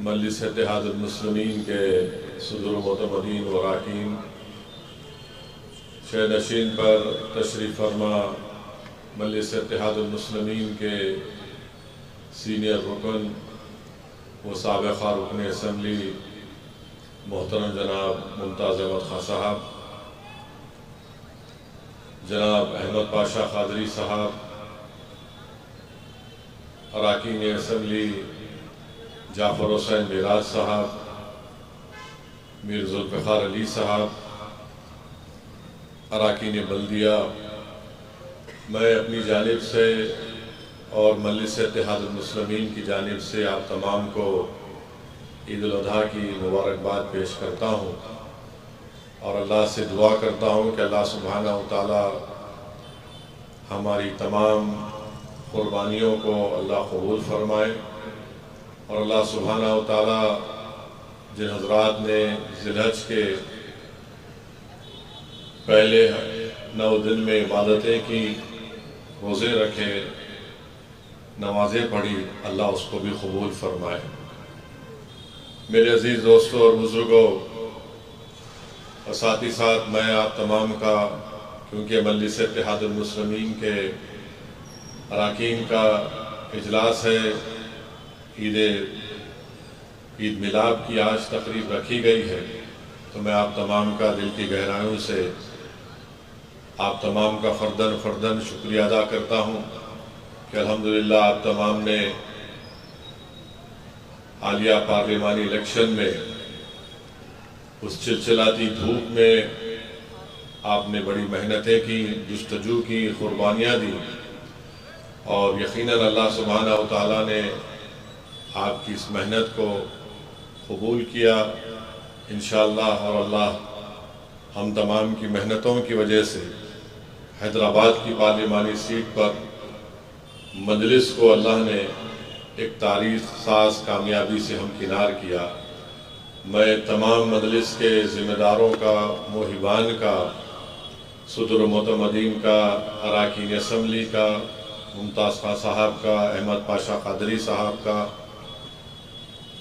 مجلس اتحاد المسلمین کے صدر و معتمدین و اراکین، شہ نشین پر تشریف فرما مجلس اتحاد المسلمین کے سینئر رکن و سابقہ رکن اسمبلی محترم جناب ممتاز احمد خان صاحب، جناب احمد پاشا قادری صاحب، اراکین اسمبلی جعفر حسین معراج صاحب، میر ذوالفقار علی صاحب، اراکین بلدیہ، میں اپنی جانب سے اور مجلس اتحاد المسلمین کی جانب سے آپ تمام کو عید الاضحیٰ کی مبارکباد پیش کرتا ہوں اور اللہ سے دعا کرتا ہوں کہ اللہ سبحانہ و تعالی ہماری تمام قربانیوں کو اللہ قبول فرمائے، اور اللہ سبحانہ و تعالی جن حضرات نے ذی الحج کے پہلے 9 دن میں عبادتیں کی، روزے رکھے، نمازیں پڑھی، اللہ اس کو بھی قبول فرمائے۔ میرے عزیز دوستوں اور بزرگوں اور ساتھ ہی ساتھ میں آپ تمام کا، کیونکہ مجلس اتحاد المسلمین کے اراکین کا اجلاس ہے، عید میلاد کی آج تقریب رکھی گئی ہے، تو میں آپ تمام کا دل کی گہرائیوں سے آپ تمام کا فرداً شکریہ ادا کرتا ہوں کہ الحمدللہ آپ تمام نے حالیہ پارلیمانی الیکشن میں اس چلچلاتی دھوپ میں آپ نے بڑی محنتیں کی، جستجو کی، قربانیاں دی، اور یقیناً اللہ سبحانہ و تعالیٰ نے آپ کی اس محنت کو قبول کیا انشاءاللہ، اور اللہ ہم تمام کی محنتوں کی وجہ سے حیدرآباد کی پارلیمانی سیٹ پر مجلس کو اللہ نے ایک تاریخ ساز کامیابی سے ہمکنار کیا۔ میں تمام مجلس کے ذمہ داروں کا، موہبان کا، صدر و معتمدین کا، اراکین اسمبلی کا، ممتاز خان صاحب کا، احمد پاشا قادری صاحب کا،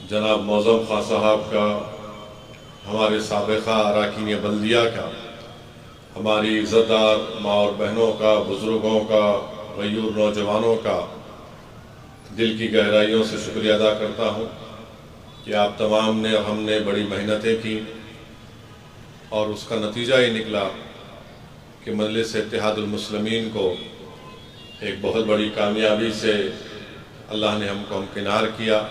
جناب موزم خان صاحب کا، ہمارے سابقہ اراکین بلدیہ کا، ہماری عزت دار ماں اور بہنوں کا، بزرگوں کا، غیور نوجوانوں کا دل کی گہرائیوں سے شکریہ ادا کرتا ہوں کہ آپ تمام نے اور ہم نے بڑی محنتیں کی، اور اس کا نتیجہ یہ نکلا کہ مجلس اتحاد المسلمین کو ایک بہت بڑی کامیابی سے اللہ نے ہم کو ہمکنار کیا۔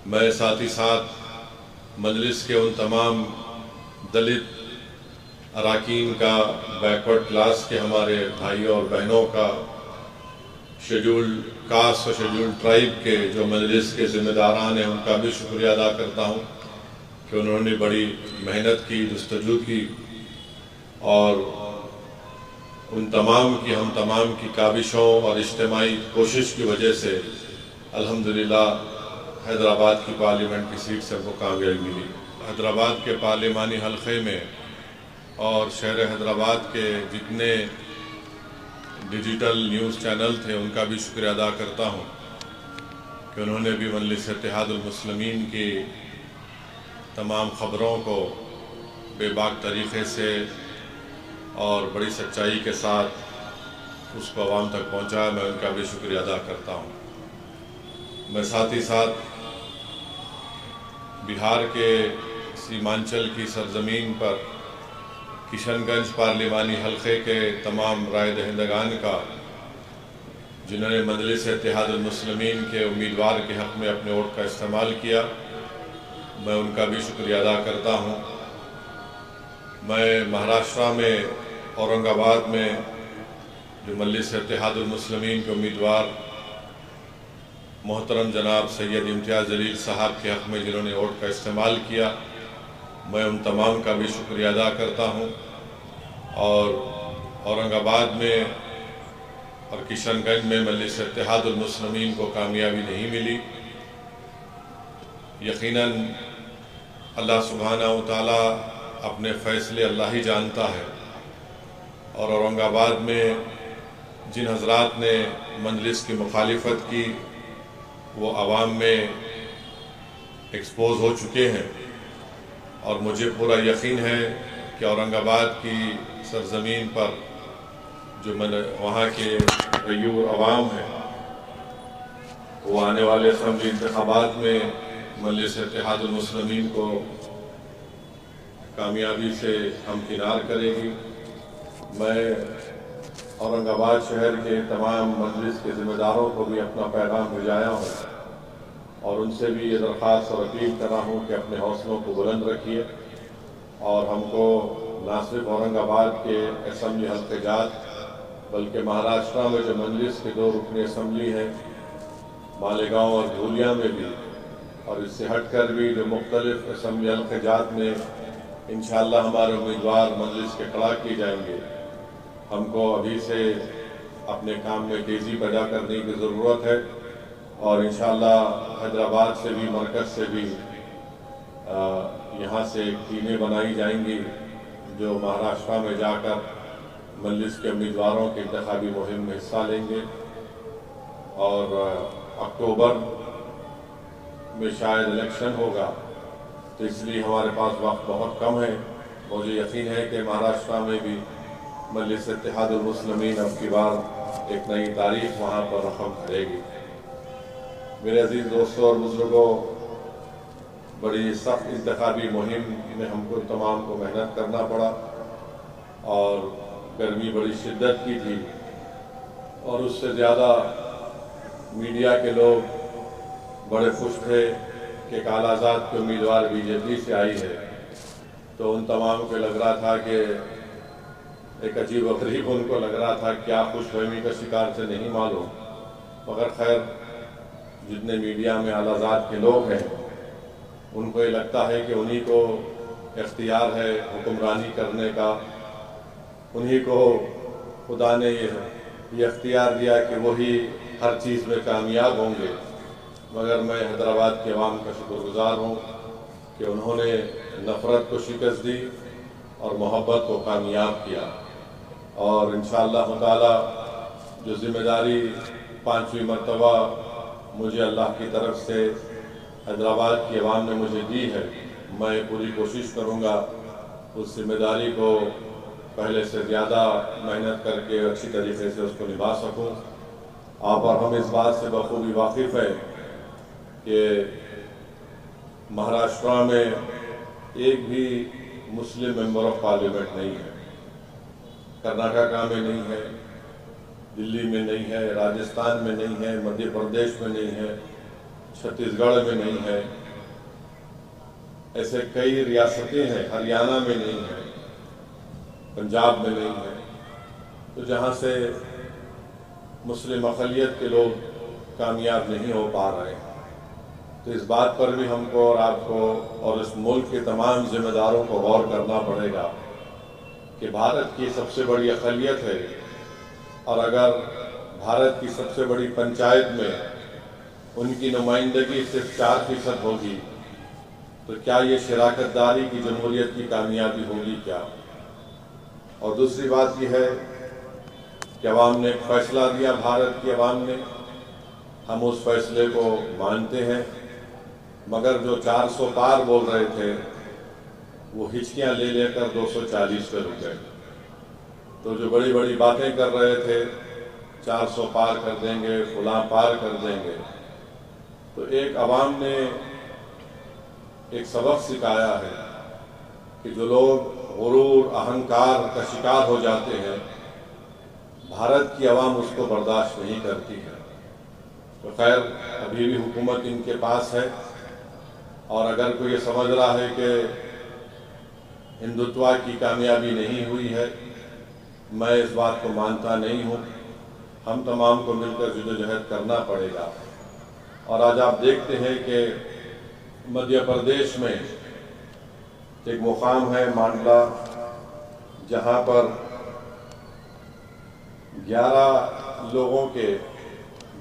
میں ساتھ ہی ساتھ مجلس کے ان تمام دلت اراکین کا، بیکورڈ کلاس کے ہمارے بھائیوں اور بہنوں کا، شیڈول کاسٹ اور شیڈول ٹرائب کے جو مجلس کے ذمہ داران ہیں، ان کا بھی شکریہ ادا کرتا ہوں کہ انہوں نے بڑی محنت کی، جستجو کی، اور ان تمام کی، ہم تمام کی کاوشوں اور اجتماعی کوشش کی وجہ سے الحمدللہ حیدرآباد کی پارلیمنٹ کی سیٹ سے ہم کو کامیابی ملی۔ حیدرآباد کے پارلیمانی حلقے میں اور شہر حیدرآباد کے جتنے ڈیجیٹل نیوز چینل تھے، ان کا بھی شکریہ ادا کرتا ہوں کہ انہوں نے بھی مجلس اتحاد المسلمین کی تمام خبروں کو بے باک طریقے سے اور بڑی سچائی کے ساتھ اس کو عوام تک پہنچایا، میں ان کا بھی شکریہ ادا کرتا ہوں۔ میں ساتھ ہی ساتھ بہار کے سیمانچل کی سرزمین پر کشن گنج پارلیمانی حلقے کے تمام رائے دہندگان کا، جنہوں نے مجلس اتحاد المسلمین کے امیدوار کے حق میں اپنے ووٹ کا استعمال کیا، میں ان کا بھی شکریہ ادا کرتا ہوں۔ میں مہاراشٹرا میں اورنگ آباد میں جو مجلس اتحاد المسلمین کے امیدوار محترم جناب سید امتیاز جلیل صاحب کے حق میں جنہوں نے ووٹ کا استعمال کیا، میں ان تمام کا بھی شکریہ ادا کرتا ہوں۔ اور اورنگ آباد میں اور کشن گنج میں مجلس اتحاد المسلمین کو کامیابی نہیں ملی، یقیناً اللہ سبحانہ و تعالی اپنے فیصلے اللہ ہی جانتا ہے، اور اورنگ آباد میں جن حضرات نے مجلس کی مخالفت کی، وہ عوام میں ایکسپوز ہو چکے ہیں، اور مجھے پورا یقین ہے کہ اورنگ آباد کی سرزمین پر جو وہاں کے غیور عوام ہیں وہ آنے والے اسمبلی انتخابات میں مجلس اتحاد المسلمین کو کامیابی سے ہمکنار کرے گی۔ میں اورنگ آباد شہر کے تمام مجلس کے ذمہ داروں کو بھی اپنا پیغام بھیجایا ہوں اور ان سے بھی یہ درخواست اور اپیل کر رہا ہوں کہ اپنے حوصلوں کو بلند رکھیے، اور ہم کو نہ صرف اورنگ آباد کے اسمبلی حلقہ جات بلکہ مہاراشٹرا میں جو مجلس کے 2 رکنی اسمبلی ہیں، مالیگاؤں اور دھولیا میں بھی، اور اس سے ہٹ کر بھی جو مختلف اسمبلی حلقہ جات میں انشاءاللہ ہمارے امیدوار مجلس کے کھڑا کیے جائیں گے، ہم کو ابھی سے اپنے کام میں تیزی پیدا کرنے کی ضرورت ہے، اور انشاءاللہ حیدرآباد سے بھی، مرکز سے بھی یہاں سے ٹیمیں بنائی جائیں گی جو مہاراشٹرا میں جا کر مجلس کے امیدواروں کے انتخابی مہم میں حصہ لیں گے، اور اکتوبر میں شاید الیکشن ہوگا، تو اس لیے ہمارے پاس وقت بہت کم ہے۔ مجھے یقین ہے کہ مہاراشٹرا میں بھی مجلس اتحاد المسلمین اب کی بار ایک نئی تاریخ وہاں پر رقم کرے گی۔ میرے عزیز دوستوں اور بزرگوں، بڑی سخت انتخابی مہم میں ہم کو تمام کو محنت کرنا پڑا، اور گرمی بڑی شدت کی تھی، اور اس سے زیادہ میڈیا کے لوگ بڑے خوش تھے کہ کالا آزاد کے امیدوار بی جے پی سے آئی ہے، تو ان تمام کو لگ رہا تھا کہ ایک عجیب و غریب ان کو لگ رہا تھا، کیا خوش فہمی کا شکار سے نہیں معلوم، مگر خیر جتنے میڈیا میں اعلی ذات کے لوگ ہیں ان کو یہ لگتا ہے کہ انہی کو اختیار ہے حکمرانی کرنے کا، انہی کو خدا نے یہ اختیار دیا کہ وہی ہر چیز میں کامیاب ہوں گے، مگر میں حیدرآباد کے عوام کا شکر گزار ہوں کہ انہوں نے نفرت کو شکست دی اور محبت کو کامیاب کیا، اور انشاءاللہ تعالی جو ذمہ داری 5ویں مرتبہ مجھے اللہ کی طرف سے حیدرآباد کی عوام نے مجھے دی ہے، میں پوری کوشش کروں گا اس ذمہ داری کو پہلے سے زیادہ محنت کر کے اچھی طریقے سے اس کو نبھا سکوں۔ آپ اور ہم اس بات سے بخوبی واقف ہیں کہ مہاراشٹرا میں ایک بھی مسلم ممبر آف پارلیمنٹ نہیں ہے، کرناٹکا میں نہیں ہے، دلی میں نہیں ہے، راجستھان میں نہیں ہے، مدھیہ پردیش میں نہیں ہے، چھتیس گڑھ میں نہیں ہے، ایسے کئی ریاستیں ہیں، ہریانہ میں نہیں ہے، پنجاب میں نہیں ہے، تو جہاں سے مسلم اقلیت کے لوگ کامیاب نہیں ہو پا رہے ہیں، تو اس بات پر بھی ہم کو اور آپ کو اور اس ملک کے تمام ذمہ داروں کو غور کرنا پڑے گا کہ بھارت کی سب سے بڑی اقلیت ہے، اور اگر بھارت کی سب سے بڑی پنچایت میں ان کی نمائندگی صرف 4% ہوگی تو کیا یہ شراکت داری کی جمہوریت کی کامیابی ہوگی کیا؟ اور دوسری بات یہ ہے کہ عوام نے ایک فیصلہ دیا، بھارت کی عوام نے، ہم اس فیصلے کو مانتے ہیں، مگر جو 400 پار بول رہے تھے وہ ہچکیاں لے لے کر 240 پہ رک گئے، تو جو بڑی بڑی باتیں کر رہے تھے 400 پار کر دیں گے، فلاں پار کر دیں گے، تو ایک عوام نے ایک سبق سکھایا ہے کہ جو لوگ غرور اہنکار کا شکار ہو جاتے ہیں بھارت کی عوام اس کو برداشت نہیں کرتی ہے، تو خیر ابھی بھی حکومت ان کے پاس ہے، اور اگر کوئی یہ سمجھ رہا ہے کہ ہندوتوا کی کامیابی نہیں ہوئی ہے، میں اس بات کو مانتا نہیں ہوں، ہم تمام کو مل کر جدوجہد کرنا پڑے گا، اور آج آپ دیکھتے ہیں کہ مدھیہ پردیش میں ایک مقام ہے مانڈلا، جہاں پر 11 لوگوں کے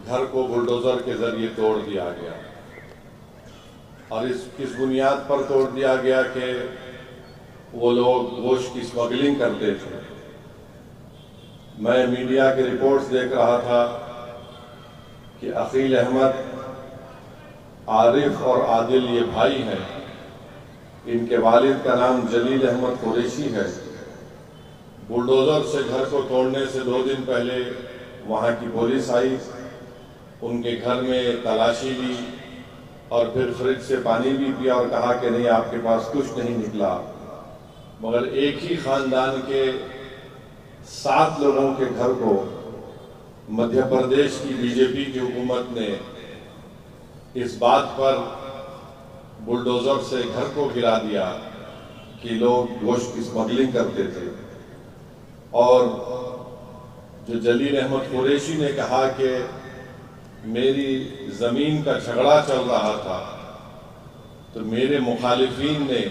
گھر کو بلڈوزر کے ذریعے توڑ دیا گیا، اور کس بنیاد پر توڑ دیا گیا کہ وہ لوگ گوشت کی اسمگلنگ کرتے تھے۔ میں میڈیا کے رپورٹس دیکھ رہا تھا کہ عقیل احمد عارف اور عادل یہ بھائی ہیں، ان کے والد کا نام جلیل احمد قریشی ہے۔ بلڈوزر سے گھر کو توڑنے سے 2 دن پہلے وہاں کی پولیس آئی، ان کے گھر میں تلاشی لی اور پھر فریج سے پانی بھی پیا اور کہا کہ نہیں، آپ کے پاس کچھ نہیں نکلا، مگر ایک ہی خاندان کے 7 لوگوں کے گھر کو مدھیہ پردیش کی بی جے پی کی حکومت نے اس بات پر بلڈوزر سے گھر کو گرا دیا کہ لوگ گوشت کی اسمگلنگ کرتے تھے۔ اور جو جلیل احمد قریشی نے کہا کہ میری زمین کا جھگڑا چل رہا تھا تو میرے مخالفین نے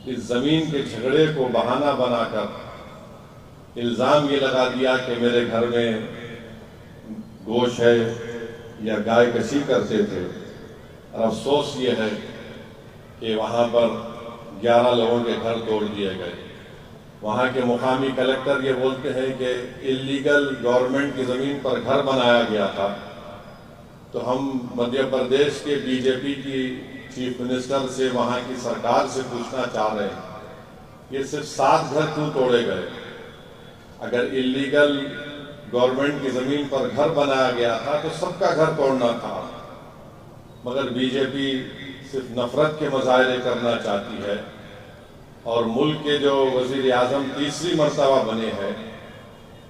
اس زمین کے جھگڑے کو بہانہ بنا کر الزام یہ لگا دیا کہ میرے گھر میں گوشت ہے یا گائے کشی کرتے تھے۔ اور افسوس یہ ہے کہ وہاں پر 11 لوگوں کے گھر توڑ دیے گئے۔ وہاں کے مقامی کلیکٹر یہ بولتے ہیں کہ اللیگل گورنمنٹ کی زمین پر گھر بنایا گیا تھا۔ تو ہم مدھیہ پردیش کے بی جے پی کی چیف منسٹر سے، وہاں کی سرکار سے پوچھنا چاہ رہے ہیں، یہ صرف 7 گھر کیوں توڑے گئے؟ اگر اللیگل گورنمنٹ کی زمین پر گھر بنایا گیا تھا تو سب کا گھر توڑنا تھا، مگر بی جے پی صرف نفرت کے مظاہرے کرنا چاہتی ہے۔ اور ملک کے جو وزیر اعظم تیسری مرتبہ بنے ہیں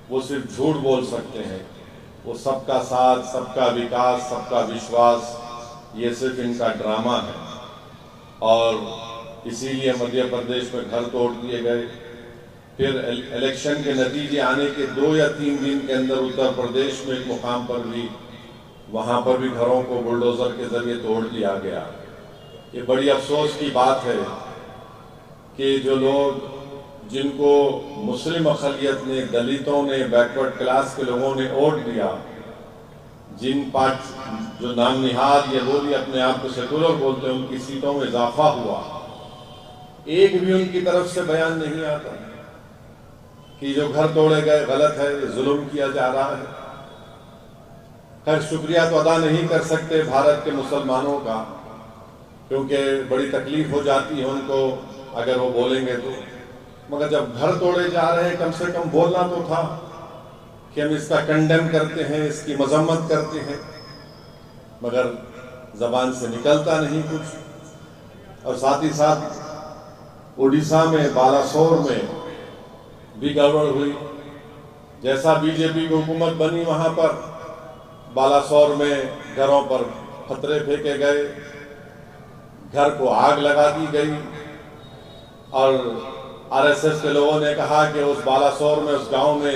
وہ صرف جھوٹ بول سکتے ہیں، وہ سب کا ساتھ، سب کا وکاس، سب کا وشواس، یہ صرف ان کا ڈرامہ ہے۔ اور اسی لیے مدھیہ پردیش میں گھر توڑ دیے گئے۔ پھر الیکشن کے نتیجے آنے کے 2 یا 3 دن کے اندر اتر پردیش میں ایک مقام پر بھی، وہاں پر بھی گھروں کو بلڈوزر کے ذریعے توڑ دیا گیا۔ یہ بڑی افسوس کی بات ہے کہ جو لوگ، جن کو مسلم اقلیت نے، دلتوں نے، بیکورڈ کلاس کے لوگوں نے ووٹ دیا، جو نام نہاد یا وہ بھی اپنے آپ کو سیکولر بولتے ہیں، ان کی سیٹوں میں اضافہ ہوا، ایک بھی ان کی طرف سے بیان نہیں آتا کہ جو گھر توڑے گئے غلط ہے، ظلم کیا جا رہا ہے۔ خیر، شکریہ تو ادا نہیں کر سکتے بھارت کے مسلمانوں کا، کیونکہ بڑی تکلیف ہو جاتی ہے ان کو اگر وہ بولیں گے تو، مگر جب گھر توڑے جا رہے ہیں کم سے کم بولنا تو تھا کہ ہم اس کا کنڈیم کرتے ہیں، اس کی مذمت کرتے ہیں، مگر زبان سے نکلتا نہیں کچھ۔ اور ساتھ ہی ساتھ اڈیشہ میں بالاسور میں بھی گڑبڑ ہوئی، جیسا بی جے پی کی حکومت بنی وہاں پر بالاسور میں گھروں پر پتھرے پھینکے گئے، گھر کو آگ لگا دی گئی، اور آر ایس ایس کے لوگوں نے کہا کہ اس بالاسور میں، اس گاؤں میں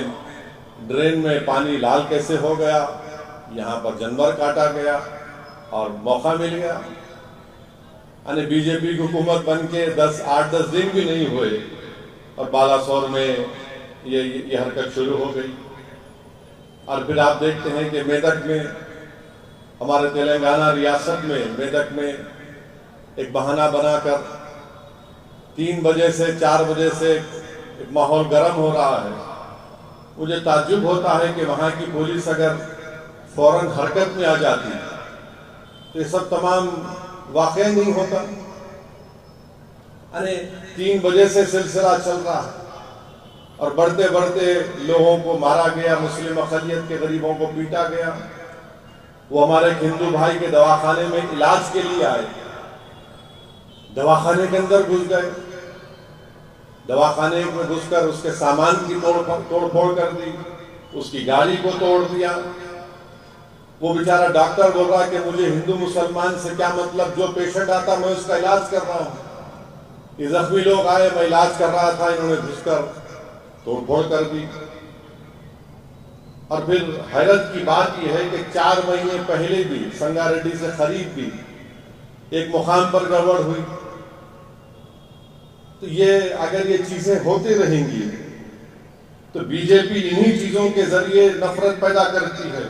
ڈرین میں پانی لال کیسے ہو گیا، یہاں پر جانور کاٹا گیا اور موقع مل گیا۔ یعنی بی جے پی کی حکومت بن کے 8-10 دن بھی نہیں ہوئے اور بالاسور میں یہ حرکت شروع ہو گئی۔ اور پھر آپ دیکھتے ہیں کہ میدک میں، ہمارے تلنگانہ ریاست میں میدک میں ایک بہانہ بنا کر 3 بجے سے 4 بجے سے ایک ماحول گرم ہو رہا ہے۔ مجھے تعجب ہوتا ہے کہ وہاں کی پولیس اگر فوراً حرکت میں آ جاتی تو یہ سب تمام واقع نہیں ہوتا۔ یعنی 3 بجے سے سلسلہ چل رہا ہے اور بڑھتے بڑھتے لوگوں کو مارا گیا، مسلم اقلیت کے غریبوں کو پیٹا گیا۔ وہ ہمارے ہندو بھائی کے دواخانے میں علاج کے لیے آئے، دواخانے کے اندر گھس گئے، دواخانے میں گھس کر اس کے سامان کی توڑ پھوڑ کر دی، اس کی گاڑی کو توڑ دیا۔ وہ بیچارہ ڈاکٹر بول رہا کہ مجھے ہندو مسلمان سے کیا مطلب، جو پیشنٹ آتا میں اس کا علاج کر رہا ہوں۔ یہ زخمی لوگ آئے، میں علاج کر رہا تھا، انہوں نے گھس کر توڑ پھوڑ کر دی۔ اور پھر حیرت کی بات یہ ہے کہ 4 مہینے پہلے بھی سنگا ریڈی سے خرید بھی ایک مقام پر گڑبڑ ہوئی۔ تو یہ اگر یہ چیزیں ہوتی رہیں گی تو بی جے پی انہی چیزوں کے ذریعے نفرت پیدا کرتی ہے۔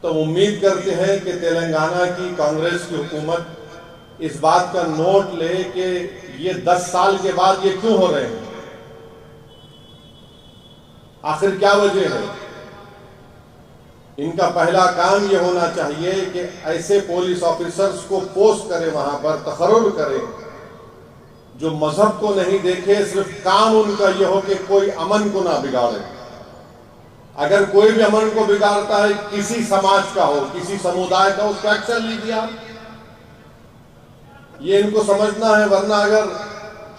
تو امید کرتے ہیں کہ تلنگانہ کی کانگریس کی حکومت اس بات کا نوٹ لے کہ یہ 10 سال کے بعد یہ کیوں ہو رہے ہیں، آخر کیا وجہ ہے۔ ان کا پہلا کام یہ ہونا چاہیے کہ ایسے پولیس آفیسرز کو پوسٹ کرے، وہاں پر تقرر کرے جو مذہب کو نہیں دیکھے، صرف کام ان کا یہ ہو کہ کوئی امن کو نہ بگاڑے۔ اگر کوئی بھی امن کو بگاڑتا ہے، کسی سماج کا ہو، کسی سمودائے کا ہو، اس کا ایکشن لیجیے آپ۔ یہ ان کو سمجھنا ہے، ورنہ اگر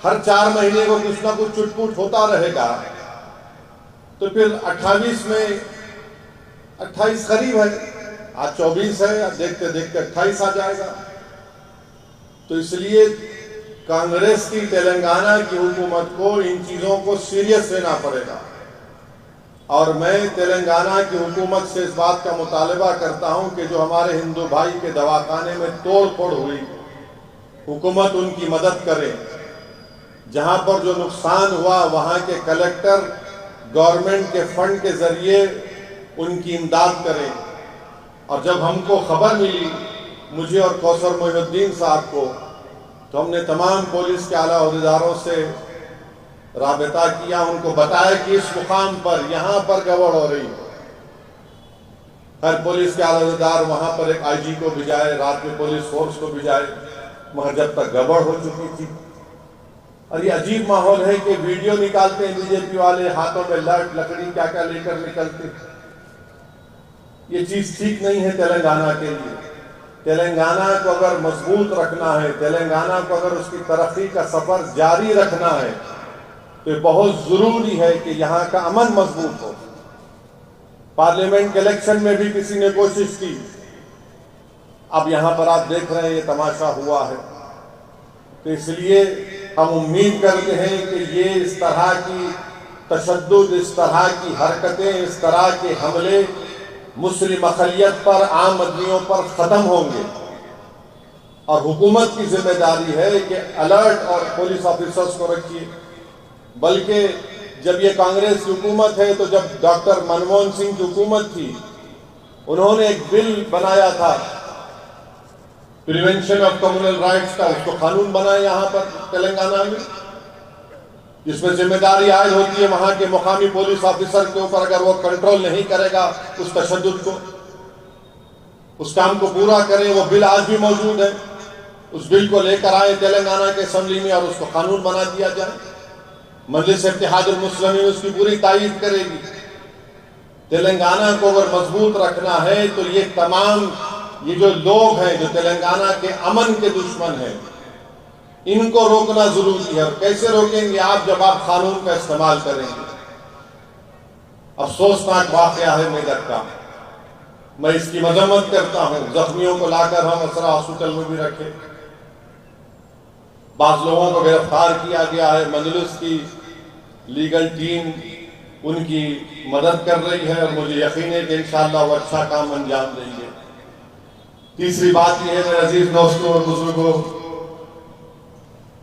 ہر 4 مہینے کو کچھ نہ کچھ چٹ پوٹ ہوتا رہے گا تو پھر 28 میں 28 قریب ہے، آج 24 ہے، دیکھتے دیکھتے 28 آ جائے گا۔ تو اس لیے کانگریس کی تلنگانہ کی حکومت کو ان چیزوں کو سیریس لینا پڑے گا، اور میں تلنگانہ کی حکومت سے اس بات کا مطالبہ کرتا ہوں کہ جو ہمارے ہندو بھائی کے دواخانے میں توڑ پھوڑ ہوئی، حکومت ان کی مدد کرے۔ جہاں پر جو نقصان ہوا وہاں کے کلیکٹر گورنمنٹ کے فنڈ کے ذریعے ان کی امداد کریں۔ اور جب ہم کو خبر ملی، مجھے اور کوثر محی الدین صاحب کو، تو ہم نے تمام پولیس کے اعلیٰ عہدیداروں سے رابطہ کیا، ان کو بتایا کہ اس مقام پر یہاں پر گڑبڑ ہو رہی ہے۔ ہر پولیس کے اعلیٰ عہدیدار وہاں پر ایک آئی جی کو بھیجائے، رات میں پولیس فورس کو بھیجائے، مگر جب تک گڑبڑ ہو چکی تھی۔ اور یہ عجیب ماحول ہے کہ ویڈیو نکالتے ہیں بی جے پی والے، ہاتھوں میں لٹ لکڑی کیا کیا لے کر نکلتے۔ یہ چیز ٹھیک نہیں ہے تلنگانہ کے لیے۔ تلنگانہ کو اگر مضبوط رکھنا ہے، تلنگانہ کو اگر اس کی ترقی کا سفر جاری رکھنا ہے، تو یہ بہت ضروری ہے کہ یہاں کا امن مضبوط ہو۔ پارلیمنٹ کے الیکشن میں بھی کسی نے کوشش کی، اب یہاں پر آپ دیکھ رہے ہیں یہ تماشا ہوا ہے۔ تو اس لیے ہم امید کرتے ہیں کہ یہ اس طرح کی تشدد، اس طرح کی حرکتیں، اس طرح کے حملے مسلم اقلیت پر، عام آدمیوں پر ختم ہوں گے۔ اور حکومت کی ذمہ داری ہے کہ الرٹ اور پولیس آفیسرز کو رکھیے۔ بلکہ جب یہ کانگریس کی حکومت ہے، تو جب ڈاکٹر منموہن سنگھ کی حکومت تھی، انہوں نے ایک بل بنایا تھا پریونشن آف کمیونل رائٹس کا، اس کو قانون بنایا یہاں پر تلنگانہ میں، جس میں ذمہ داری عائد ہوتی ہے وہاں کے مقامی پولیس آفیسر کے اوپر، اگر وہ کنٹرول نہیں کرے گا اس تشدد کو، اس کام کو پورا کرے۔ وہ بل آج بھی موجود ہے، اس بل کو لے کر آئے تلنگانہ کے اسمبلی میں اور اس کو قانون بنا دیا جائے۔ مجلس اتحاد المسلمین اس کی پوری تائید کرے گی۔ تلنگانہ کو اگر مضبوط رکھنا ہے تو یہ تمام یہ جو لوگ ہیں جو تلنگانہ کے امن کے دشمن ہیں، ان کو روکنا ضروری ہے۔ اور کیسے روکیں گے آپ؟ جب آپ قانون کا استعمال کریں گے۔ افسوسناک واقعہ ہے میدک کا، میں اس کی مذمت کرتا ہوں۔ زخمیوں کو لا کر ہم اسرا ہاسپٹل میں بھی رکھے، بعض لوگوں کو گرفتار کیا گیا ہے۔ مجلس کی لیگل ٹیم ان کی مدد کر رہی ہے، اور مجھے یقین ہے کہ انشاءاللہ وہ اچھا کام انجام دیں گے۔ تیسری بات یہ ہے میرے عزیز دوستوں اور بزرگوں،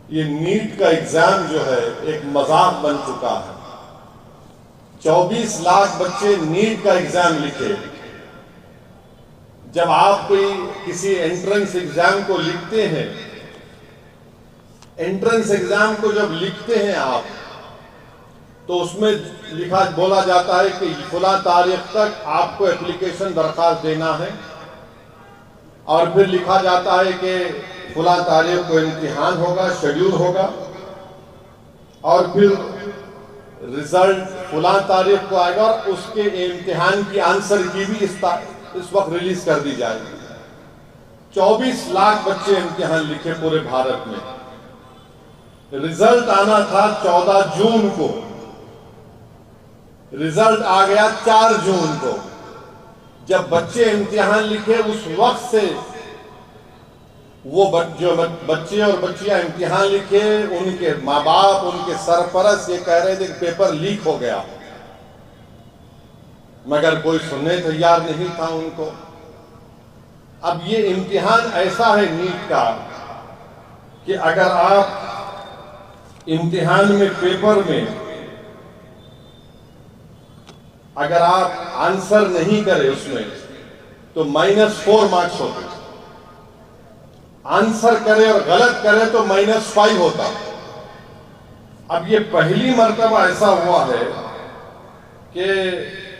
یہ نیٹ کا ایگزام جو ہے ایک مذاق بن چکا ہے۔ 24 لاکھ بچے نیٹ کا ایگزام لکھے۔ جب آپ کوئی کسی انٹرنس ایگزام کو لکھتے ہیں، انٹرنس ایگزام کو جب لکھتے ہیں آپ، تو اس میں بولا جاتا ہے کہ فلاں تاریخ تک آپ کو اپلیکیشن درخواست دینا ہے، اور پھر لکھا جاتا ہے کہ فلاں تاریخ کو امتحان ہوگا، شیڈیول ہوگا، اور پھر رزلٹ فلاں تاریخ کو آئے گا، اور اس کے امتحان کی آنسر کی بھی اس وقت ریلیز کر دی جائے گی۔ 24 لاکھ بچے امتحان لکھے پورے بھارت میں۔ رزلٹ آنا تھا 14 جون کو، رزلٹ آ گیا 4 جون کو۔ جب بچے امتحان لکھے اس وقت سے وہ جو بچے اور بچیاں امتحان لکھے، ان کے ماں باپ، ان کے سرپرست یہ کہہ رہے تھے کہ پیپر لیک ہو گیا، مگر کوئی سننے تیار نہیں تھا ان کو۔ اب یہ امتحان ایسا ہے نیٹ کا کہ اگر آپ امتحان میں پیپر میں اگر آپ آنسر نہیں کرے اس میں تو -4 مارکس ہوتے، آنسر کرے اور غلط کرے تو -5 ہوتا۔ اب یہ پہلی مرتبہ ایسا ہوا ہے کہ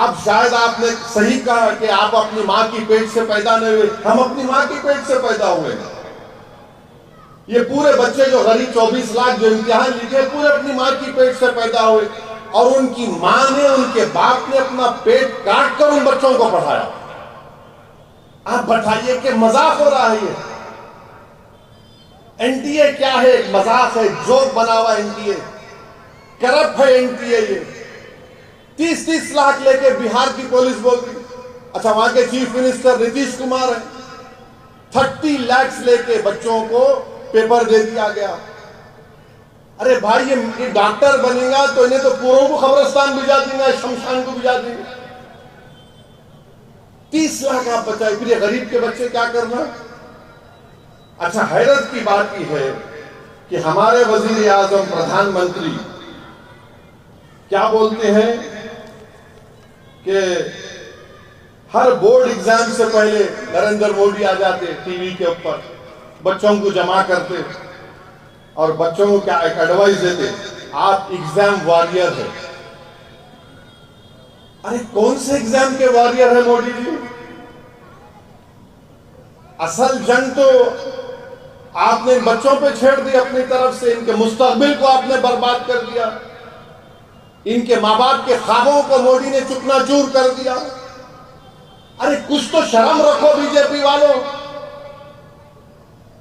آپ شاید آپ نے صحیح کہا کہ آپ اپنی ماں کی پیٹ سے پیدا نہیں ہوئے، ہم اپنی ماں کی پیٹ سے پیدا ہوئے. یہ پورے بچے جو غریب 24 لاکھ جو امتحان لکھے پورے اپنی ماں کی پیٹ سے پیدا ہوئے، اور ان کی ماں نے ان کے باپ نے اپنا پیٹ کاٹ کر ان بچوں کو پڑھایا. آپ بتائیے کہ مذاق ہو رہا ہے. یہ این ٹی اے کیا ہے؟ ایک مذاق ہے، جوک بنا ہوا این ٹی اے، کرپٹ ہے این ٹی اے. یہ 30 لاکھ لے کے بہار کی پولیس بول رہی. اچھا وہاں کے چیف منسٹر نتیش کمار ہیں، 30 لاکھ لے کے بچوں کو پیپر دے دیا گیا. ارے بھائی یہ ڈاکٹر بنے گا تو انہیں تو پوروں کو قبرستان بھجا دیں گے، شمشان کو بھجا دیں گے. 30 لاکھ آپ بچائے، پھر یہ غریب کے بچے کیا کرنا؟ اچھا حیرت کی بات یہ ہے کہ ہمارے وزیر اعظم پردھان منتری کیا بولتے ہیں کہ ہر بورڈ ایگزام سے پہلے نریندر مودی آ جاتے ٹی وی کے اوپر، بچوں کو جمع کرتے اور بچوں کو کیا ایک ایڈوائز دیتے، آپ ایگزام واریر ہیں. ارے کون سے ایگزام کے واریر ہیں مودی جی؟ اصل جنگ تو آپ نے بچوں پہ چھیڑ دی اپنی طرف سے. ان کے مستقبل کو آپ نے برباد کر دیا، ان کے ماں باپ کے خوابوں کو مودی نے چکنا چور کر دیا. ارے کچھ تو شرم رکھو بی جے پی والوں.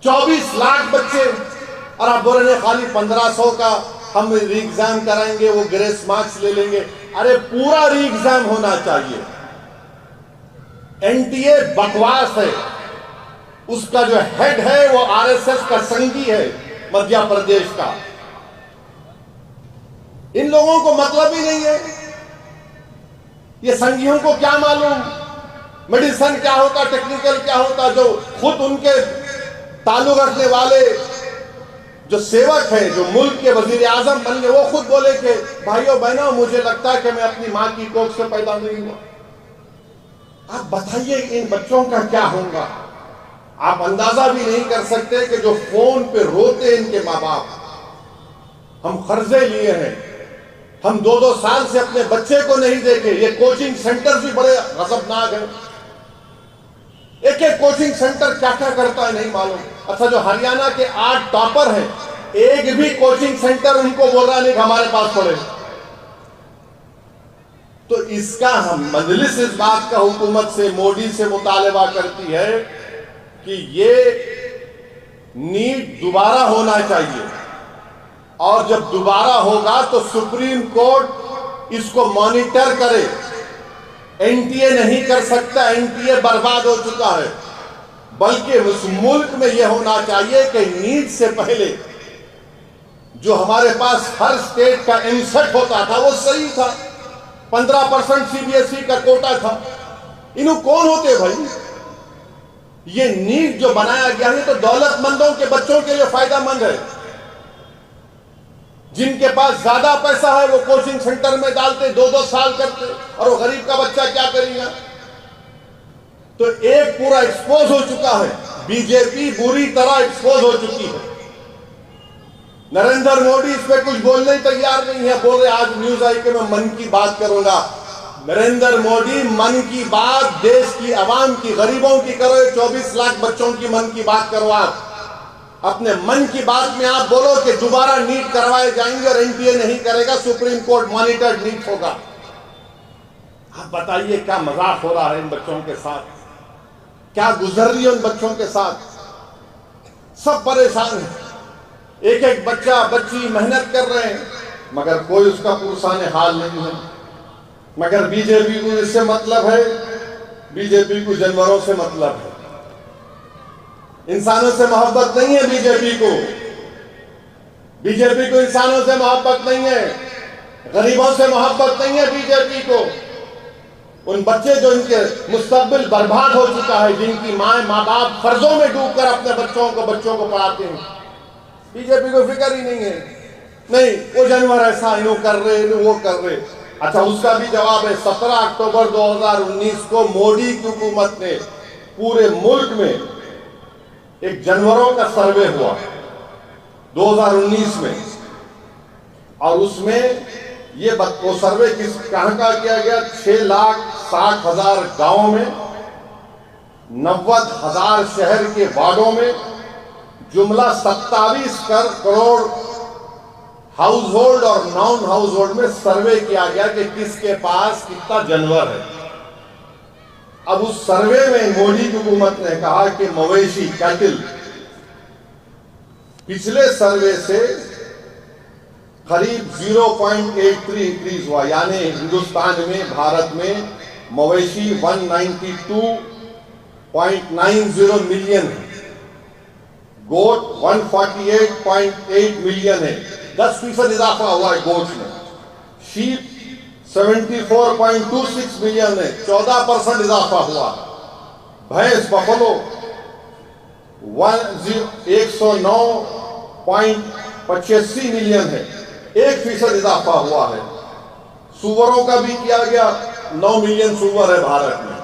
24 لاکھ بچے اور آپ بول رہے ہیں خالی 1500 کا ہم ری ایگزام کرائیں گے، وہ گریس مارکس لے لیں گے. ارے پورا ری ایگزام ہونا چاہیے. این ٹی اے بکواس ہے. اس کا جو ہیڈ ہے وہ آر ایس ایس کا سنگھی ہے مدھیہ پردیش کا. ان لوگوں کو مطلب ہی نہیں ہے. یہ سنگھیوں کو کیا معلوم میڈیسن کیا ہوتا، ٹیکنیکل کیا ہوتا. جو خود ان کے تعلق رکھنے والے جو سیوک ہیں، جو ملک کے وزیر اعظم بن گئے، وہ خود بولے کہ بھائیو بہنوں مجھے لگتا ہے کہ میں اپنی ماں کی کوکھ سے پیدا نہیں ہوا. آپ بتائیے ان بچوں کا کیا ہوگا؟ آپ اندازہ بھی نہیں کر سکتے کہ جو فون پہ روتے ان کے ماں باپ. ہم قرضے لیے ہیں، ہم 2 سال سے اپنے بچے کو نہیں دیکھے. یہ کوچنگ سینٹر بھی بڑے غضبناک ہیں. ایک کوچنگ سینٹر کیا کیا کرتا ہے نہیں معلوم. اچھا جو ہریانہ کے 8 ٹاپر ہیں، ایک بھی کوچنگ سینٹر ان کو بول رہا نہیں کہ ہمارے پاس پڑھے. تو اس کا ہم مجلس اس بات کا حکومت سے، مودی سے مطالبہ کرتی ہے کہ یہ نیٹ دوبارہ ہونا چاہیے، اور جب دوبارہ ہوگا تو سپریم کورٹ اس کو مانیٹر کرے. این ٹی اے نہیں کر سکتا. این ٹی اے برباد ہو چکا ہے. بلکہ اس ملک میں یہ ہونا چاہیے کہ نیٹ سے پہلے جو ہمارے پاس ہر اسٹیٹ کا M.Set ہوتا تھا وہ صحیح تھا. 15% CBSE کا کوٹا تھا. انہوں کون ہوتے بھائی؟ یہ نیٹ جو بنایا گیا ہے تو دولت مندوں کے بچوں کے لیے فائدہ مند ہے. جن کے پاس زیادہ پیسہ ہے وہ کوچنگ سینٹر میں ڈالتے، 2 سال کرتے، اور وہ غریب کا بچہ کیا کرے گا؟ تو ایک پورا ایکسپوز ہو چکا ہے. بی جے پی بری طرح ایکسپوز ہو چکی ہے. نریندر مودی اس پہ کچھ بولنے تیار نہیں ہے. بول رہے آج نیوز آئی کہ میں من کی بات کروں گا. نریندر مودی من کی بات دیش کی عوام کی، غریبوں کی کرو. 24 لاکھ بچوں کی من کی بات کرو. آپ اپنے من کی بات میں آپ بولو کہ دوبارہ نیٹ کروائے جائیں گے اور این ٹی اے نہیں کرے گا، سپریم کورٹ مانیٹرڈ نیٹ ہوگا. آپ بتائیے کیا مذاق ہو رہا ہے ان بچوں کے ساتھ؟ کیا گزر رہی ہے ان بچوں کے ساتھ؟ سب پریشان ہیں. ایک ایک بچہ بچی محنت کر رہے ہیں مگر کوئی اس کا پرسان حال نہیں ہے. مگر بی جے پی کو اس سے مطلب ہے، بی جے پی کو جانوروں سے مطلب ہے. انسانوں سے محبت نہیں ہے بی جے پی کو. بی جے پی کو انسانوں سے محبت نہیں ہے، غریبوں سے محبت نہیں ہے بی جے پی کو. ان بچے جو ان کے مستقبل برباد ہو چکا ہے، جن کی ماں باپ قرضوں میں ڈوب کر اپنے بچوں کو پڑھاتے ہیں، بی جے پی کو فکر ہی نہیں ہے. نہیں وہ جانور ایسا انہوں کر رہے، انہوں وہ کر رہے. اچھا اس کا بھی جواب ہے. 17 اکتوبر 2019 کو مودی کی حکومت نے پورے ملک میں ایک جانوروں کا سروے ہوا 2019 میں، اور اس میں یہ وہ سروے کہاں کا کیا گیا؟ 6,60,000 گاؤں میں، 90,000 شہر کے وارڈوں میں، جملہ 27 کروڑ ہاؤس ہولڈ اور نان ہاؤس ہولڈ میں سروے کیا گیا کہ کس کے پاس کتنا جانور ہے۔ اب اس سروے میں مودی کی حکومت نے کہا کہ مویشی کیٹل پچھلے سروے سے قریب 0.83 انکریز ہوا، یعنی ہندوستان میں، بھارت میں مویشی 192.90 ملین ہے، گوٹ 148.8 ملین ہے، 10% اضافہ ہوا ہے گوٹ میں، شیپ 74.26 ملین ہے، 14% اضافہ ہوا، بھینس بفلو 109.85 ملین ہے، 1% اضافہ ہوا ہے۔ سوروں کا بھی کیا گیا، 9 ملین سور ہے بھارت میں۔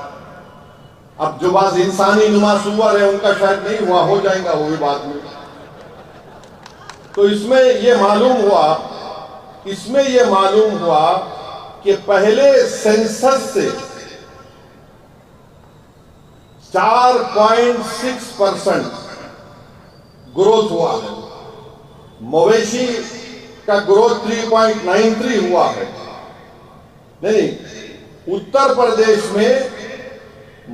اب جو بعض انسانی نما سور ہے ان کا شاید نہیں ہوا، ہو جائیں گا وہ بھی بعد میں۔ تو اس میں یہ معلوم ہوا کہ پہلے سینسس سے 4.6% گروتھ ہوا ہے، مویشی کا گروتھ 3.93 ہوا ہے۔ نہیں، اتر پردیش میں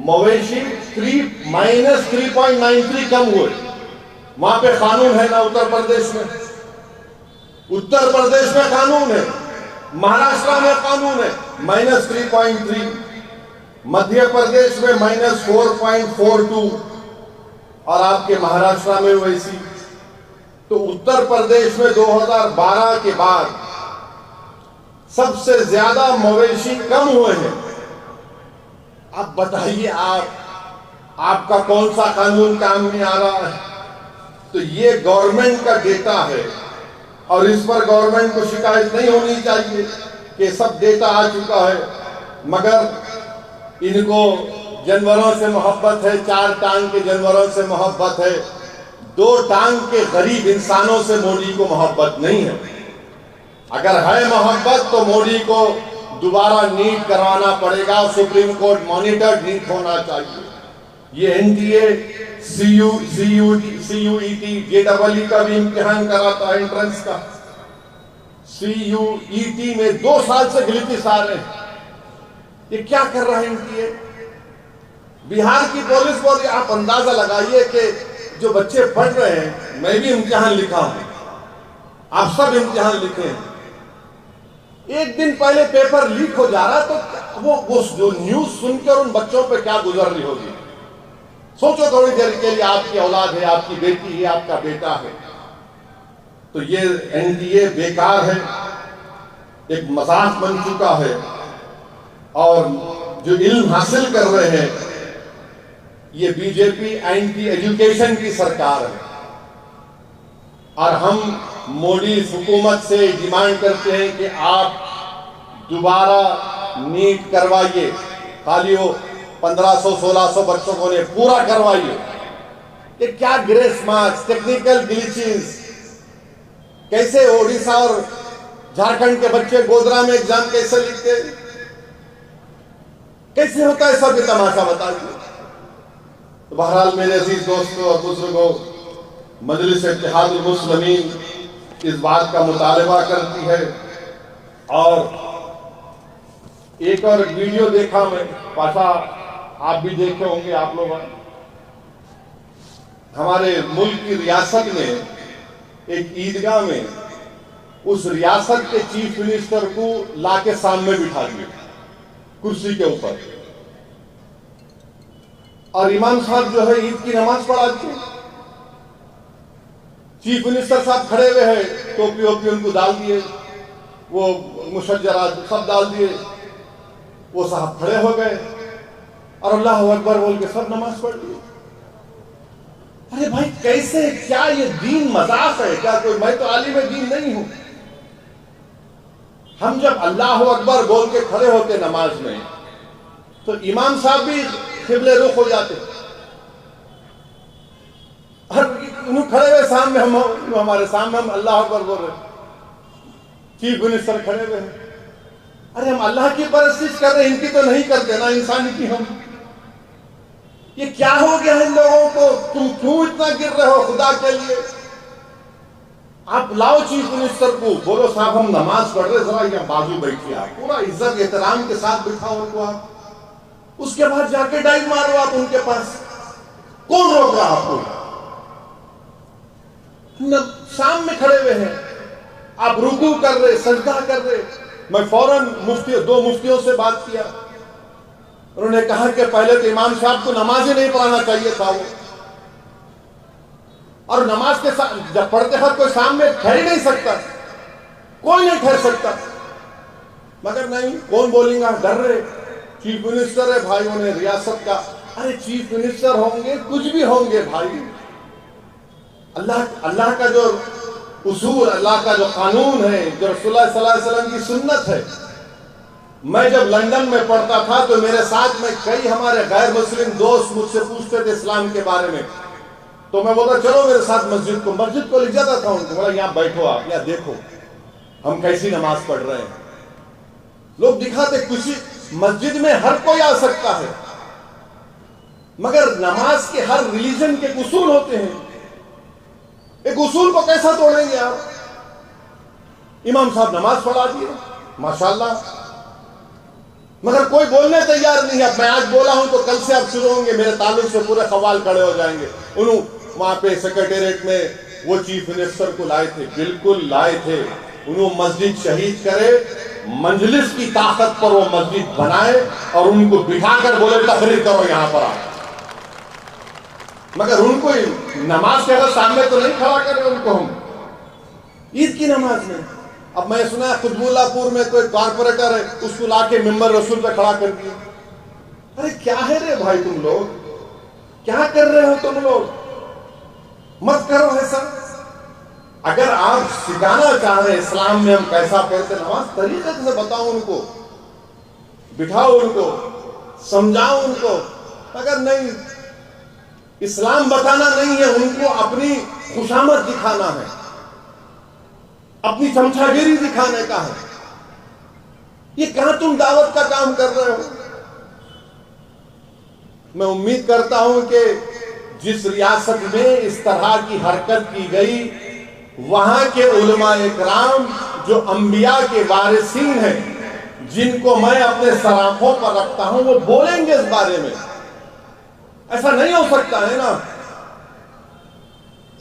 مویشی -3.93 کم ہوئے۔ وہاں پہ قانون ہے نا اتر پردیش میں؟ اتر پردیش میں قانون ہے، مہاراشٹر میں قانون ہے -3.3، مدھیہ پردیش میں -4.42 اور آپ کے مہاراشٹر میں ویسی۔ تو اتر پردیش میں 2012 کے بعد سب سے زیادہ مویشی کم ہوئے ہیں۔ اب بتائیے آپ کا کون سا قانون کام میں آ رہا ہے؟ تو یہ گورنمنٹ کا ڈیٹا ہے اور اس پر گورنمنٹ کو شکایت نہیں ہونی چاہیے کہ سب ڈیٹا آ چکا ہے، مگر ان کو جانوروں سے محبت ہے، 4 ٹانگ کے جانوروں سے محبت ہے، 2 ٹانگ کے غریب انسانوں سے مودی کو محبت نہیں ہے۔ اگر ہے محبت تو مودی کو دوبارہ نیٹ کروانا پڑے گا، سپریم کورٹ مانیٹرڈ نیٹ ہونا چاہیے۔ یہ NTA CUET JEE کا بھی امتحان کراتا ہے، انٹرنس کا۔ CUET میں 2 سال سے گلٹس آ رہے ہیں۔ یہ کیا کر رہا ہے NTA؟ بہار کی پولیس کو آپ اندازہ لگائیے کہ جو بچے پڑھ رہے ہیں، میں بھی امتحان لکھا ہوں، آپ سب امتحان لکھے ہیں، ایک دن پہلے پیپر لیک ہو جا رہا تو وہ جو نیوز سن کر ان بچوں پہ کیا گزر رہی ہوگی؟ سوچو تھوڑی دیر کے لیے، آپ کی اولاد ہے، آپ کی بیٹی ہے، آپ کا بیٹا ہے۔ تو یہ NTA بیکار ہے، ایک مذاق بن چکا ہے، اور جو علم حاصل کر رہے ہیں یہ BJP اینٹی ایجوکیشن کی سرکار ہے۔ اور ہم مودی حکومت سے ڈیمانڈ کرتے ہیں کہ آپ دوبارہ نیٹ کروائیے، خالی وہ 1500-1600 بچوں کو نے پورا کروائیے۔ یہ کیا گریس مارکس، ٹیکنیکل گلیچز، کیسے اوڈیشہ اور جھارکھنڈ کے بچے گودرا میں ایگزام کیسے لکھتے، کیسے ہوتا ہے سب یہ تماشا بتائیے۔ بہرحال میرے عزیز دوستوں اور بزرگوں، مجلس اتحاد المسلمین اس بات کا مطالبہ کرتی ہے، اور ایک اور ویڈیو دیکھا میں، پاشا آپ بھی دیکھے ہوں گے، آپ لوگ ہمارے ملک کی ریاست میں ایک عیدگاہ میں اس ریاست کے چیف منسٹر کو لا کے سامنے بٹھا دیا کرسی کے اوپر، اور امام صاحب جو ہے عید کی نماز پڑھاتے ہیں، چیف منسٹر صاحب کھڑے ہوئے ہیں، ٹوپی ووپی ان کو ڈال دیے، وہ مشجرات سب ڈال دیے، وہ صاحب کھڑے ہو گئے اور اللہ اکبر بول کے سب نماز پڑھ لی۔ ارے بھائی کیسے، کیا یہ دین مذاق ہے کیا؟ کوئی، میں تو عالم دین نہیں ہوں۔ ہم جب اللہ اکبر بول کے کھڑے ہوتے نماز میں تو امام صاحب بھی قبلے رخ ہو جاتے، انہوں کھڑے ہوئے سامنے، ہمارے سامنے ہم اللہ اکبر بول رہے، چیف منسٹر کھڑے ہوئے ہیں، ارے ہم اللہ کی پرستش کر رہے ہیں، ان کی تو نہیں کرتے نا انسانی کی ہم. یہ کیا ہو گیا ہے ان لوگوں کو؟ تم کیوں اتنا گر رہے ہو خدا کے لیے؟ آپ لاؤ چیف منسٹر کو، بولو صاحب ہم نماز پڑھ رہے، ذرا یہاں بازو بیٹھیے، آپ پورا عزت احترام کے ساتھ بٹھاؤ ان کو. آپ اس کے بعد جا کے ڈائیو مارو آپ ان کے پاس. کون روک رہا آپ کو؟ شام میں کھڑے ہوئے ہیں، آپ رکوع کر رہے، سجدہ کر رہے. میں فوراً دو مفتیوں سے بات کیا، انہوں نے کہا کہ پہلے تو امام صاحب کو نماز ہی نہیں پڑھانا چاہیے تھا وہ، اور نماز کے ساتھ جب پڑھتے وقت کوئی سامنے ٹھہر ہی نہیں سکتا، کوئی نہیں ٹھہر سکتا. مگر نہیں، کون بولیں گا، ڈر رہے. چیف منسٹر ہے بھائیوں نے ریاست کا. ارے چیف منسٹر ہوں گے، کچھ بھی ہوں گے بھائی، اللہ کا جو اصول، اللہ کا جو قانون ہے، جو رسول اللہ صلی اللہ علیہ وسلم کی سنت ہے. میں جب لندن میں پڑھتا تھا تو میرے ساتھ میں کئی ہمارے غیر مسلم دوست مجھ سے پوچھتے تھے اسلام کے بارے میں، تو میں بولتا چلو میرے ساتھ مسجد کو لے جاتا تھا ان کو، بولا یہاں بیٹھو، آپ یہاں دیکھو ہم کیسی نماز پڑھ رہے ہیں. لوگ دکھاتے خوشی، مسجد میں ہر کوئی آ سکتا ہے، مگر نماز کے ہر ریلیجن کے اصول ہوتے ہیں. ایک اصول کو کیسا توڑیں گے آپ؟ امام صاحب نماز پڑھا دیے ماشاءاللہ، مگر کوئی بولنے تیار نہیں ہے. اب میں آج بولا ہوں تو کل سے آپ شروع ہوں گے، میرے تعلق سے پورے خوال کھڑے ہو جائیں گے. انہوں وہاں پہ سیکریٹریٹ میں وہ چیف منسٹر کو لائے تھے، بالکل لائے تھے. انہوں مسجد شہید کرے، مجلس کی طاقت پر وہ مسجد بنائے اور ان کو بٹھا کر بولے تقریر کرو یہاں پر آ. مگر ان کو نماز کے سامنے تو نہیں کھڑا کرے ان کو ہم عید کی نماز میں. اب میں سنا ہے قطب اللہ پور میں کوئی کارپوریٹر ہے، اس کو لا کے ممبر رسول پہ کھڑا کر دیا. ارے کیا ہے رے بھائی، تم لوگ کیا کر رہے ہو؟ تم لوگ مت کرو ایسا. اگر آپ سکھانا چاہ رہے اسلام میں ہم کیسا پڑھتے نماز، طریقے سے بتاؤ ان کو، بٹھاؤ ان کو، سمجھاؤ ان کو. اگر نہیں، اسلام بتانا نہیں ہے ان کو، اپنی خوشامد دکھانا ہے، اپنی چمچا گیری دکھانے کا ہے. یہ کہاں تم دعوت کا کام کر رہے ہو؟ میں امید کرتا ہوں کہ جس ریاست میں اس طرح کی حرکت کی گئی، وہاں کے علماء اکرام جو انبیاء کے وارثین ہیں، جن کو میں اپنے سراخوں پر رکھتا ہوں، وہ بولیں گے اس بارے میں. ایسا نہیں ہو سکتا ہے نا.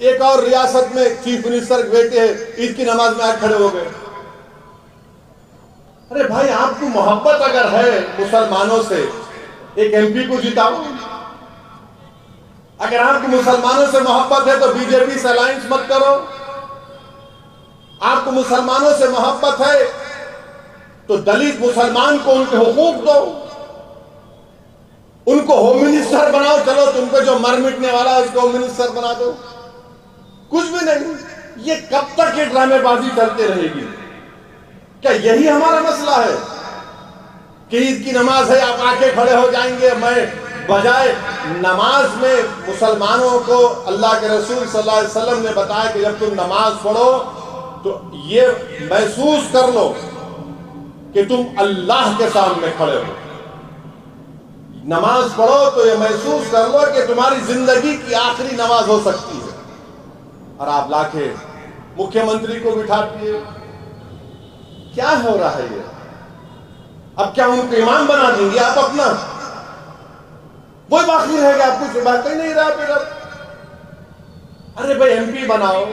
ایک اور ریاست میں چیف منسٹر بیٹے عید کی نماز میں آج کھڑے ہو گئے. ارے بھائی، آپ کو محبت اگر ہے مسلمانوں سے، ایک ایم پی کو جتاؤ. اگر آپ کو مسلمانوں سے محبت ہے تو بی جے پی سے الائنس مت کرو. آپ کو مسلمانوں سے محبت ہے تو دلت مسلمان کو ان کے حقوق دو، ان کو ہوم منسٹر بناؤ. چلو تم پہ جو مر مٹنے والا ہے اس کو ہوم منسٹر بنا دو. کچھ بھی نہیں. یہ کب تک یہ ڈرامے بازی چلتے رہے گی؟ کیا یہی ہمارا مسئلہ ہے کہ عید کی نماز ہے آپ آ کے کھڑے ہو جائیں گے؟ میں بجائے نماز میں مسلمانوں کو اللہ کے رسول صلی اللہ علیہ وسلم نے بتایا کہ جب تم نماز پڑھو تو یہ محسوس کر لو کہ تم اللہ کے سامنے کھڑے ہو. نماز پڑھو تو یہ محسوس کر لو کہ تمہاری زندگی کی آخری نماز ہو سکتی ہے. اور آپ لا کے مکھیہ منتری کو بٹھاتی ہے. کیا ہو رہا ہے یہ؟ اب کیا ان کو امام بنا دیں گے آپ اپنا؟ وہی باقی رہے گا، آپ کچھ باقی نہیں رہا پھر اب. ارے بھائی ایم پی بناؤ،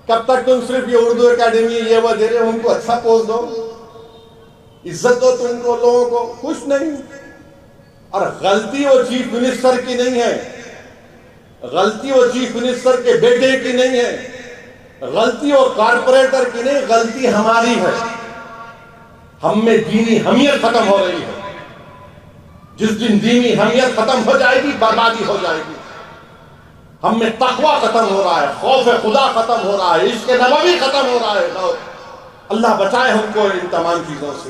کب تک تم صرف یہ اردو اکیڈمی یہ وہ دے رہے ہو؟ ان کو اچھا پوسٹ دو، عزت دو تم کو لوگوں کو. کچھ نہیں. اور غلطی وہ چیف منسٹر کی نہیں ہے، غلطی وہ چیف منسٹر کے بیٹے کی نہیں ہے، غلطی وہ کارپوریٹر کی نہیں، غلطی ہماری ہے. ہم میں دینی حمیت ختم ہو رہی ہے. جس دن دینی حمیت ختم ہو جائے گی بربادی ہو جائے گی. ہم میں تقوی ختم ہو رہا ہے، خوف خدا ختم ہو رہا ہے، عشق نبوی ختم ہو رہا ہے. اللہ بچائے ہم کو ان تمام چیزوں سے.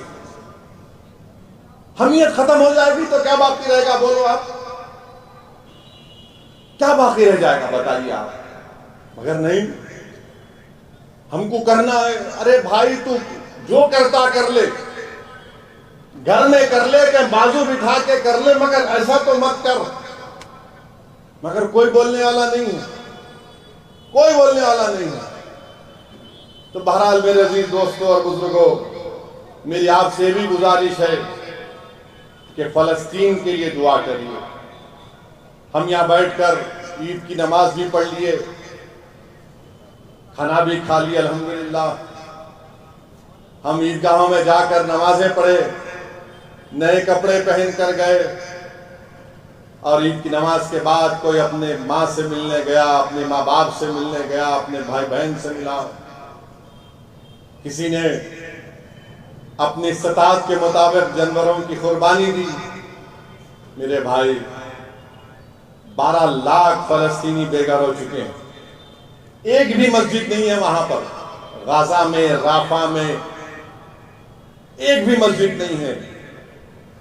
حمیت ختم ہو جائے گی تو کیا باقی رہے گا؟ بولو آپ، کیا باقی رہ جائے گا بتائیے آپ. مگر نہیں، ہم کو کرنا ہے. ارے بھائی تو جو کرتا کر لے، گھر میں کر لے کہ بازو بٹھا کے کر لے، مگر ایسا تو مت کر۔ مگر کوئی بولنے والا نہیں ہے، کوئی بولنے والا نہیں ہے۔ تو بہرحال میرے عزیز دوستوں اور بزرگوں، میری آپ سے بھی گزارش ہے کہ فلسطین کے لیے دعا کریے۔ ہم یہاں بیٹھ کر عید کی نماز بھی پڑھ لیے، کھانا بھی کھا لیے الحمدللہ، ہم عیدگاہوں میں جا کر نمازیں پڑھے، نئے کپڑے پہن کر گئے، اور عید کی نماز کے بعد کوئی اپنے ماں سے ملنے گیا، اپنے ماں باپ سے ملنے گیا، اپنے بھائی بہن سے ملا، کسی نے اپنی استطاعت کے مطابق جانوروں کی قربانی دی۔ میرے بھائی، 12 لاکھ فلسطینی بے گھر ہو چکے ہیں، ایک بھی مسجد نہیں ہے وہاں پر، غازہ میں، رافع میں ایک بھی مسجد نہیں ہے۔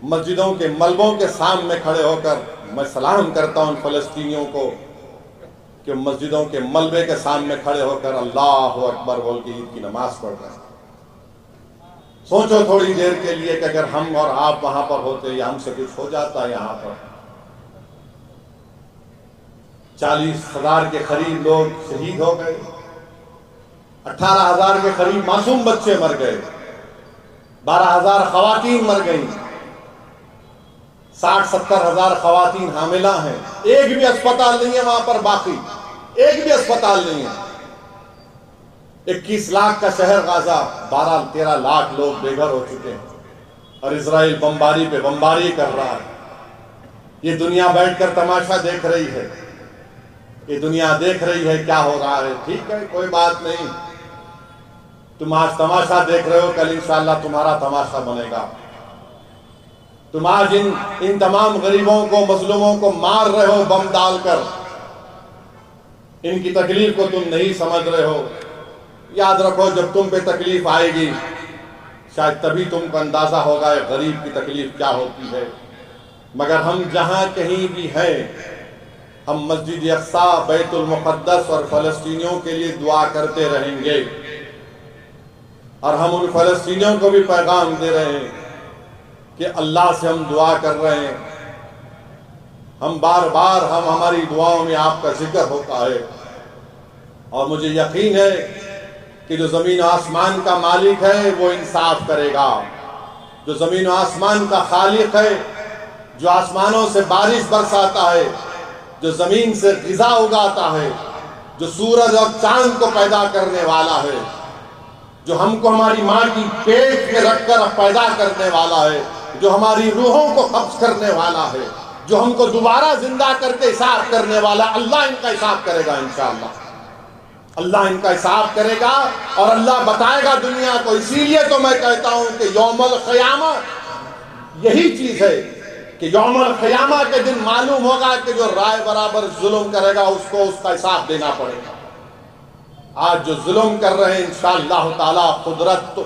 مسجدوں کے ملبوں کے سامنے کھڑے ہو کر میں سلام کرتا ہوں فلسطینیوں کو کہ مسجدوں کے ملبے کے سامنے کھڑے ہو کر اللہ اکبر بول کے عید کی نماز پڑھ رہے ہیں۔ سوچو تھوڑی دیر کے لیے کہ اگر ہم اور آپ وہاں پر ہوتے یا ہم سے کچھ ہو جاتا یہاں پر۔ 40,000 کے قریب لوگ شہید ہو گئے، 18,000 کے قریب معصوم بچے مر گئے، 12,000 خواتین مر گئیں، 60-70 ہزار خواتین حاملہ ہیں، ایک بھی اسپتال نہیں ہے وہاں پر باقی، ایک بھی اسپتال نہیں ہے۔ 21 لاکھ کا شہر غازہ، 12-13 لاکھ لوگ بے گھر ہو چکے ہیں، اور اسرائیل بمباری پہ بمباری کر رہا ہے۔ یہ دنیا بیٹھ کر تماشا دیکھ رہی ہے، یہ دنیا دیکھ رہی ہے کیا ہو رہا ہے۔ ٹھیک ہے، کوئی بات نہیں، تم آج تماشا دیکھ رہے ہو، کل انشاءاللہ تمہارا تماشا بنے گا۔ تم آج ان تمام غریبوں کو، مظلوموں کو مار رہے ہو بم ڈال کر، ان کی تکلیف کو تم نہیں سمجھ رہے ہو۔ یاد رکھو، جب تم پہ تکلیف آئے گی شاید تبھی تم کو اندازہ ہوگا غریب کی تکلیف کیا ہوتی ہے۔ مگر ہم جہاں کہیں بھی ہیں، ہم مسجد اقصی، بیت المقدس اور فلسطینیوں کے لیے دعا کرتے رہیں گے، اور ہم ان فلسطینیوں کو بھی پیغام دے رہے ہیں کہ اللہ سے ہم دعا کر رہے ہیں۔ ہم بار بار ہماری دعاؤں میں آپ کا ذکر ہوتا ہے، اور مجھے یقین ہے کہ جو زمین و آسمان کا مالک ہے وہ انصاف کرے گا، جو زمین و آسمان کا خالق ہے، جو آسمانوں سے بارش برساتا ہے، جو زمین سے غذا اگاتا ہے، جو سورج اور چاند کو پیدا کرنے والا ہے، جو ہم کو ہماری ماں کی پیٹ میں رکھ کر پیدا کرنے والا ہے، جو ہماری روحوں کو قبض کرنے والا ہے، جو ہم کو دوبارہ زندہ کر کے حساب کرنے والا، اللہ ان کا حساب کرے گا انشاءاللہ۔ اللہ ان کا حساب کرے گا اور اللہ بتائے گا دنیا کو۔ اسی لیے تو میں کہتا ہوں کہ یوم القیامہ یہی چیز ہے کہ یوم القیامہ کے دن معلوم ہوگا کہ جو رائے برابر ظلم کرے گا اس کو اس کا حساب دینا پڑے گا۔ آج جو ظلم کر رہے ہیں انشاءاللہ تعالی قدرت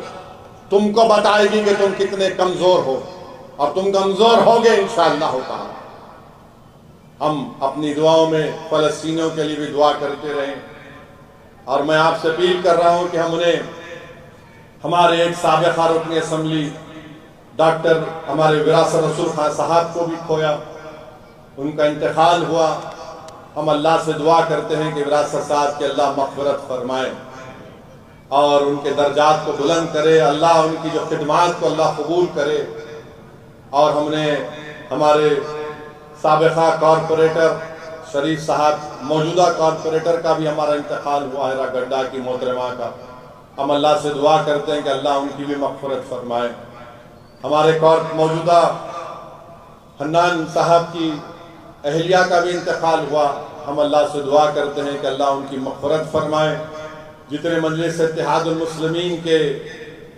تم کو بتائے گی کہ تم کتنے کمزور ہو، اور تم کمزور ہوگے انشاءاللہ تعالی۔ ہم اپنی دعاؤں میں فلسطینیوں کے لیے بھی دعا کرتے رہیں، اور میں آپ سے اپیل کر رہا ہوں کہ ہم انہیں، ہمارے ایک سابقہ رکن اسمبلی ڈاکٹر ہمارے وراثت رسول خان صاحب کو بھی کھویا، ان کا انتقال ہوا۔ ہم اللہ سے دعا کرتے ہیں کہ وراثت صاحب کے اللہ مغفرت فرمائے اور ان کے درجات کو بلند کرے، اللہ ان کی جو خدمات کو اللہ قبول کرے۔ اور ہم نے ہمارے سابقہ کارپوریٹر شریف صاحب، موجودہ کارپوریٹر کا بھی ہمارا انتقال ہوا ہے، گڈھا کی محترمہ کا۔ ہم اللہ سے دعا کرتے ہیں کہ اللہ ان کی بھی مغفرت فرمائے۔ ہمارے موجودہ حنان صاحب کی اہلیہ کا بھی انتقال ہوا، ہم اللہ سے دعا کرتے ہیں کہ اللہ ان کی مغفرت فرمائے۔ جتنے مجلس اتحاد المسلمین کے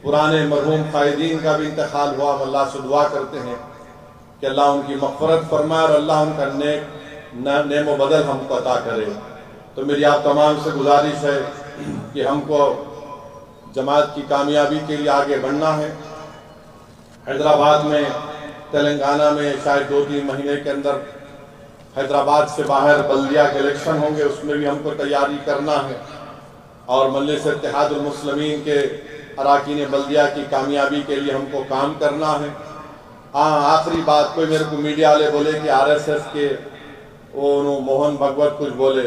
پرانے مرحوم قائدین کا بھی انتقال ہوا، ہم اللہ سے دعا کرتے ہیں کہ اللہ ان کی مغفرت فرمائے اور اللہ ان کا نعم و بدل ہم کو عطا کرے۔ تو میری آپ تمام سے گزارش ہے کہ ہم کو جماعت کی کامیابی کے لیے آگے بڑھنا ہے۔ حیدرآباد میں، تلنگانہ میں شاید 2-3 مہینے کے اندر حیدرآباد سے باہر بلدیہ کے الیکشن ہوں گے، اس میں بھی ہم کو تیاری کرنا ہے، اور مجلس اتحاد المسلمین کے اراکین بلدیہ کی کامیابی کے لیے ہم کو کام کرنا ہے۔ ہاں آخری بات، کوئی میرے کو میڈیا والے بولے کہ آر ایس ایس کے وہ موہن بھگوت کچھ بولے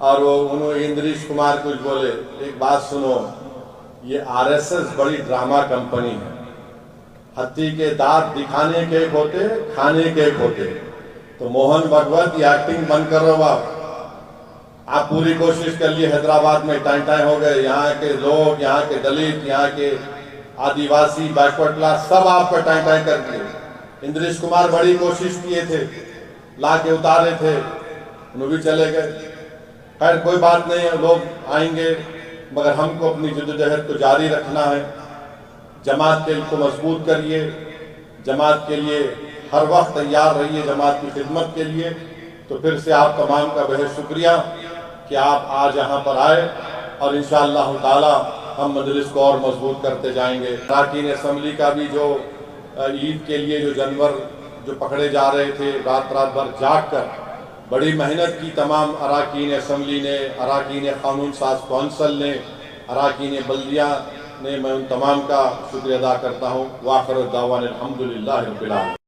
اور وہ اندریش کمار کچھ بولے. ایک بات سنو، یہ آر ایس ایس بڑی ڈرامہ کمپنی ہے. ہتھی کے دانت دکھانے کے ایک ہوتے، کھانے کے ایک ہوتے. تو موہن بھگوت یہ ایکٹنگ بند کر رہا ہو. آپ پوری کوشش کر لیے، حیدرآباد میں ٹائم ٹائم ہو گئے، یہاں کے لوگ، یہاں کے دلت، یہاں کے آدیواسی بیکورڈ کلاس سب آپ کا ٹائم ٹائم کر دیے. اندریش کمار بڑی کوشش کیے تھے، لا کے اتارے تھے، انہوں بھی چلے گئے. خیر کوئی بات نہیں ہے، لوگ آئیں گے، مگر ہم کو اپنی جدوجہد کو جاری رکھنا ہے. جماعت کو مضبوط کریے، جماعت کے لیے ہر وقت تیار رہیے، جماعت کی خدمت کے لیے. تو پھر سے آپ تمام کا بہت شکریہ کہ آپ آج یہاں پر آئے، اور انشاءاللہ تعالی ہم مجلس کو اور مضبوط کرتے جائیں گے. اراکین اسمبلی کا بھی جو عید کے لیے جو جانور جو پکڑے جا رہے تھے، رات بھر جاگ کر بڑی محنت کی تمام اراکین اسمبلی نے، اراکین قانون ساز کونسل نے، اراکین بلدیہ نے. میں ان تمام کا شکریہ ادا کرتا ہوں. وآخر الدعوانا الحمدللہ رب العالمین.